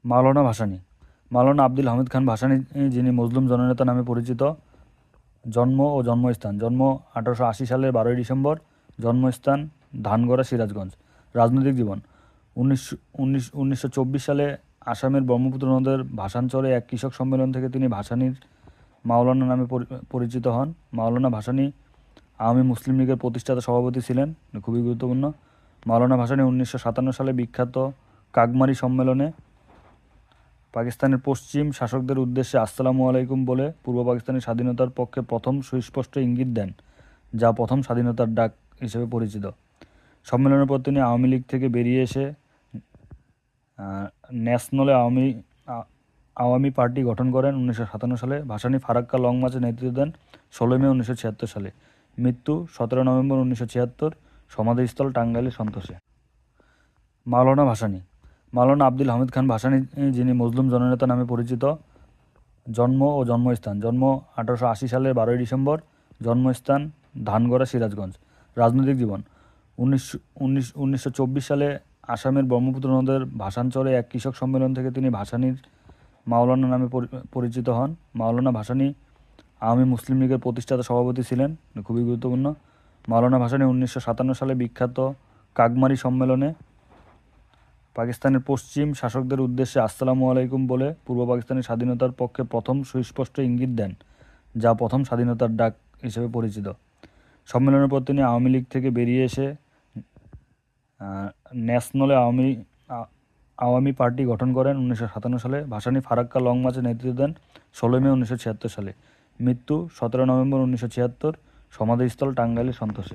মাওলানা ভাসানী। মাওলানা আব্দুল হামিদ খান ভাসানী, যিনি মজলুম জননেতা নামে পরিচিত। জন্ম ও জন্মস্থান: জন্ম 1880 সালের 12ই ডিসেম্বর, জন্মস্থান ধানগড়া, সিরাজগঞ্জ। রাজনৈতিক জীবন: 1924 সালে আসামের ব্রহ্মপুত্র নদের ভাসানচরে এক কৃষক সম্মেলন থেকে তিনি ভাসানীর মাওলানা নামে পরিচিত হন। মাওলানা ভাসানী আওয়ামী মুসলিম লীগের প্রতিষ্ঠাতা সভাপতি ছিলেন, খুবই গুরুত্বপূর্ণ। মাওলানা ভাসানী 1957 সালে বিখ্যাত কাকমারি সম্মেলনে পাকিস্তানের পশ্চিম শাসকদের উদ্দেশ্যে আসসালামু আলাইকুম বলে পূর্ব পাকিস্তানের স্বাধীনতার পক্ষে প্রথম সুস্পষ্ট ইঙ্গিত দেন, যা প্রথম স্বাধীনতার ডাক হিসেবে পরিচিত। সম্মেলনের পর তিনি আওয়ামী লীগ থেকে বেরিয়ে এসে ন্যাশনাল আওয়ামী পার্টি গঠন করেন 1957 সালে। ভাসানী ফারাক্কা লং মার্চে নেতৃত্ব দেন 16 মে 1976 সালে। মৃত্যু 17 নভেম্বর 1976, সমাধিস্থল টাঙ্গাইলের সন্তোষে। মাওলানা ভাসানী। মাওলানা আব্দুল হামিদ খান ভাসানী, যিনি মজলুম জননেতা নামে পরিচিত। জন্ম ও জন্মস্থান: জন্ম 1880 সালের 12ই ডিসেম্বর, জন্মস্থান ধানগড়া, সিরাজগঞ্জ। রাজনৈতিক জীবন: 1924 সালে আসামের ব্রহ্মপুত্র নদের ভাসানচরে এক কৃষক সম্মেলন থেকে তিনি ভাসানীর মাওলানা নামে পরিচিত হন। মাওলানা ভাসানী আওয়ামী মুসলিম লীগের প্রতিষ্ঠাতা সভাপতি ছিলেন, খুবই গুরুত্বপূর্ণ। মাওলানা ভাসানী 1957 সালে বিখ্যাত কাকমারি সম্মেলনে পাকিস্তানের পশ্চিম শাসকদের উদ্দেশ্যে আসসালামু আলাইকুম বলে পূর্ব পাকিস্তানের স্বাধীনতার পক্ষে প্রথম সুস্পষ্ট ইঙ্গিত দেন, যা প্রথম স্বাধীনতার ডাক হিসেবে পরিচিত। সম্মেলনের পর তিনি আওয়ামী লীগ থেকে বেরিয়ে এসে ন্যাশনাল আওয়ামী পার্টি গঠন করেন 1957 সালে। ভাসানী ফারাক্কা লং মার্চে নেতৃত্ব দেন 16 মে 1976 সালে। মৃত্যু 17 নভেম্বর 1976, সমাধিস্থল টাঙ্গাইলের সন্তোষে।